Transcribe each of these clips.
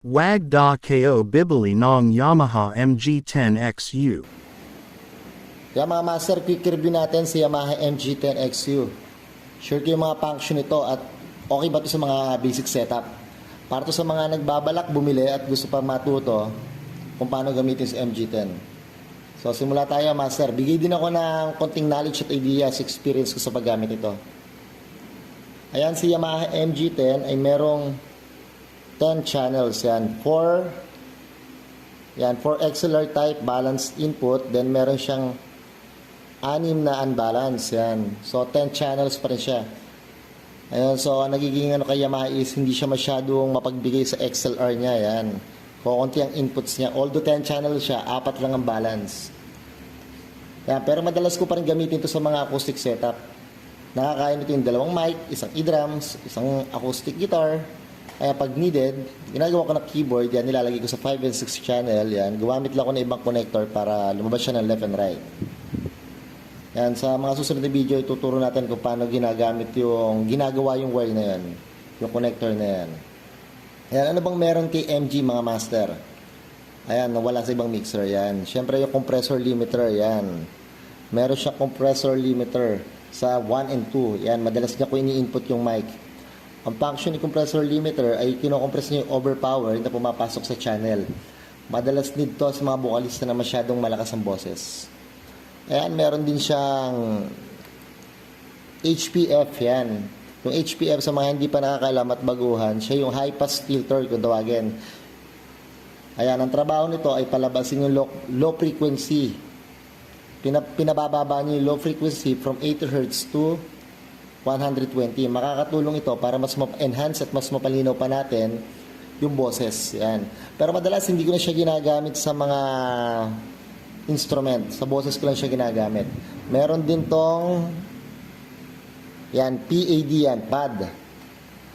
Wag da ko bibili ng Yamaha MG10XU. Kaya mga master, quick review natin si Yamaha MG10XU. Sure ko yung mga function nito at okay ba ito sa mga basic setup. Para to sa mga nagbabalak bumili at gusto pa matuto kung paano gamitin si MG10. So simula tayo master. Bigay din ako ng konting knowledge at ideas, experience ko sa paggamit ito. Ayan, si Yamaha MG10 ay merong 10 channels yan. 4 XLR type balanced input, then meron siyang 6 na unbalanced yan. So 10 channels pa rin siya. Ayun, so nagiging kay Yamaha is hindi siya masyadong mapagbigay sa XLR niya yan. Kukunti ang inputs niya. Although 10 channels siya, 4 lang ang balance. Yan, pero madalas ko pa rin gamitin ito sa mga acoustic setup. Nakakaya nito yung dalawang mic, isang e-drums, isang acoustic guitar. Kaya pag needed, ginagawa ko ng keyboard, yan, nilalagay ko sa 5 and 6 channel, yan. Gumamit lang ako ng ibang connector para lumabas siya ng left and right. Yan, sa mga susunod na video, ituturo natin kung paano ginagawa yung wire na yan, yung connector na yan. Yan, ano bang meron kay MG mga master? Ayan, nawala sa ibang mixer, yan. Siyempre yung compressor limiter, yan. Meron siya compressor limiter sa 1 and 2, yan. Madalas niya ko ini-input yung mic. Ang function ni compressor limiter ay kinocompress niya yung overpower na pumapasok sa channel. Madalas nito sa mga vocalista na masyadong malakas ang boses. Ayan, meron din siyang HPF yan. Yung HPF sa mga hindi pa nakakalam at baguhan, siya yung high pass filter kung tawagin. Ayan, ang trabaho nito ay palabasin yung low frequency. Pinabababa niyo yung low frequency from 80 Hz to 120. Makakatulong ito para mas ma-enhance at mas mapalinaw pa natin yung boses. Yan. Pero madalas hindi ko na siya ginagamit sa mga instrument. Sa boses ko lang siya ginagamit. Meron din tong PAD yan, pad.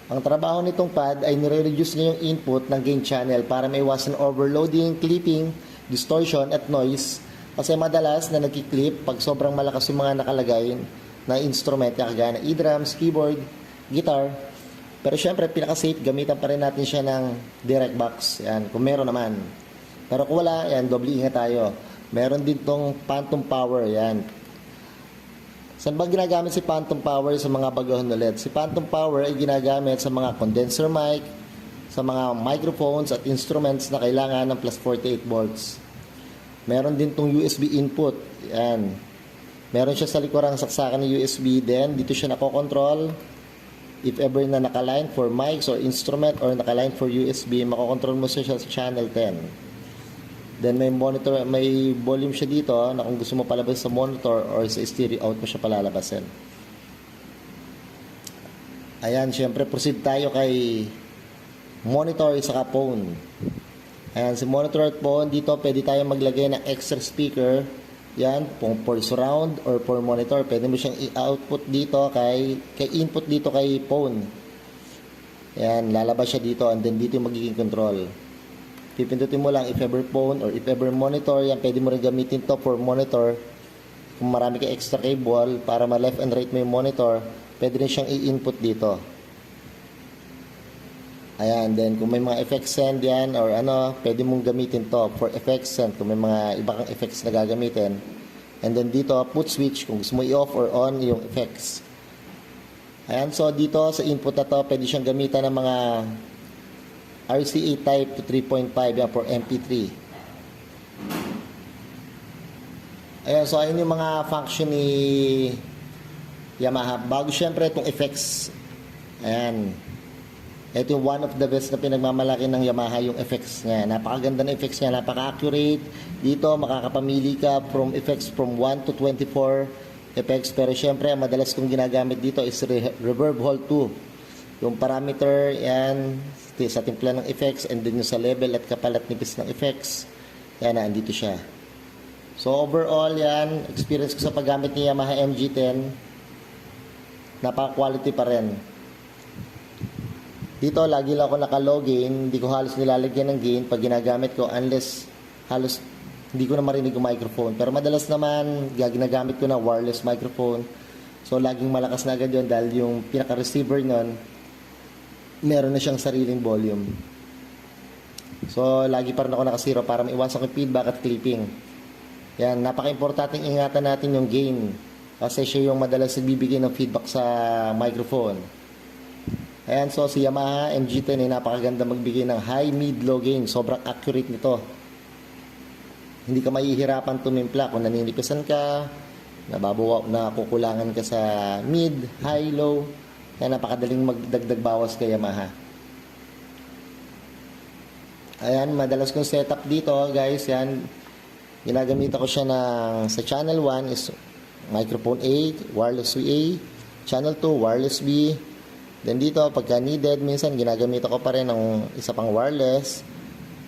Ang trabaho nitong pad ay nire-reduce niya yung input ng gain channel para maiwasan overloading, clipping, distortion at noise. Kasi madalas na nagki-clip pag sobrang malakas yung mga nakalagay na instrument na kagaya ng e-drums, keyboard, guitar. Pero syempre, pinaka-safe, gamitan pa rin natin siya ng direct box. Yan, kung meron naman. Pero kung wala, yan, doble ingat tayo. Meron din tong phantom power, yan. Saan ba ginagamit si phantom power sa mga baguhan ulit? Si phantom power ay ginagamit sa mga condenser mic, sa mga microphones at instruments na kailangan ng plus 48 volts. Meron din tong USB input, yan. Meron siya sa likurang saksakan ng USB, then dito siya nakokontrol. If ever na nakaline for mics or instrument or nakaline for USB, makokontrol mo siya sa channel 10. Then may monitor, may volume siya dito na kung gusto mo palabas sa monitor or sa stereo out mo siya palalabasin. Ayan, syempre proceed tayo kay monitor sa phone. Ayan, si monitor at phone, dito pwede tayo maglagay ng extra speaker. Yan, for surround or for monitor. Pwede mo siyang i-output dito input dito kay phone. Yan, lalabas siya dito and then dito yung magiging control. Pipindutin mo lang if ever phone or if ever monitor. Yan, pwede mo rin gamitin to for monitor. Kung marami ka extra cable para ma-left and right mo yung monitor, pwede rin siyang i-input dito. Ayan, then kung may mga effects send yan or pwede mong gamitin to for effects send kung may mga iba kang effects na gagamitin. And then dito, put switch kung gusto mo i-off or on yung effects. Ayan, so dito sa input na to, pwede siyang gamitan ng mga RCA type to 3.5 yan for MP3. Ayan, so ayun yung mga function ni Yamaha. Bago syempre itong effects. Ayan. Ito yung one of the best na pinagmamalaki ng Yamaha, yung effects niya. Napakaganda ng effects niya, napaka-accurate. Dito, makakapamili ka from effects from 1 to 24 effects. Pero syempre, madalas kong ginagamit dito is Reverb Hall 2. Yung parameter, yan, sa timpla ng effects, and then yung sa level at kapalat nipis ng effects. Yan, andito siya. So, overall, yan, experience ko sa paggamit ni Yamaha MG10, napaka-quality pa rin. Dito, lagi lang ako naka-login. Hindi ko halos nilalagyan ng gain pag ginagamit ko unless halos hindi ko na marinig yung microphone. Pero madalas naman, ginagamit ko na wireless microphone. So, laging malakas na agad yun dahil yung pinaka-receiver nun, meron na siyang sariling volume. So, lagi pa rin ako naka-zero para maiwasan ko yung feedback at clipping. Yan, napaka-importante ingatan natin yung gain. Kasi siya yung madalas nagbibigay ng feedback sa microphone. Ayan, so si Yamaha MG10 ay napakaganda magbigay ng high, mid, low gain. Sobrang accurate nito. Hindi ka mahihirapan tumimpla kung naninipisan ka, nakukulangan ka sa mid, high, low. Kaya napakadaling magdagdag bawas kay Yamaha. Ayan, madalas kong setup dito, guys. Yan, ginagamit ko siya sa channel 1 is microphone A, wireless A, channel 2, wireless B. Then dito, pagka needed, minsan ginagamit ko pa rin ng isa pang wireless.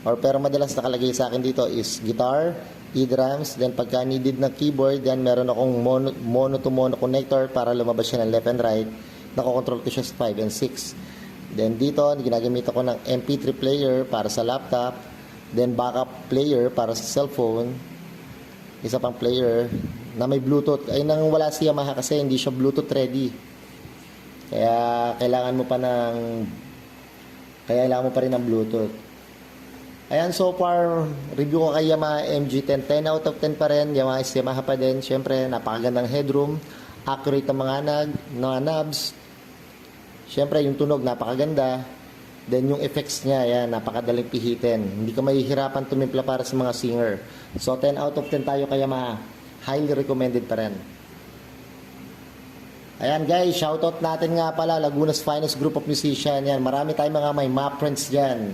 Pero madalas nakalagay sa akin dito is guitar, E-drums. Then pagka needed na keyboard, then meron akong mono to mono connector para lumabas siya ng left and right. Nakokontrol ko siya sa 5 and 6. Then dito, ginagamit ako ng MP3 player para sa laptop. Then backup player para sa cellphone. Isa pang player na may Bluetooth. Ay nang wala si Yamaha kasi hindi siya Bluetooth ready. Kaya kailangan mo pa rin ng Bluetooth. Ayan, so far review ko kay Yamaha MG10. 10 out of 10 pa rin. Yamaha pa din. Siyempre, napakagandang headroom. Accurate ang mga knobs. Siyempre, yung tunog napakaganda. Then yung effects niya, yan, napakadaling pihitin. Hindi ka mahihirapan tumimpla para sa mga singer. So 10 out of 10 tayo kay Yamaha. Highly recommended pa rin. Ayan guys, shoutout natin nga pala Laguna's finest group of musician. Yan, marami tayong mga may map friends dyan.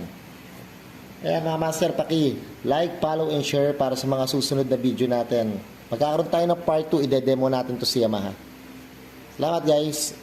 Ayan mga master, like, follow, and share para sa mga susunod na video natin. Magkakaroon tayo ng part 2, ide-demo natin to si Yamaha. Salamat guys!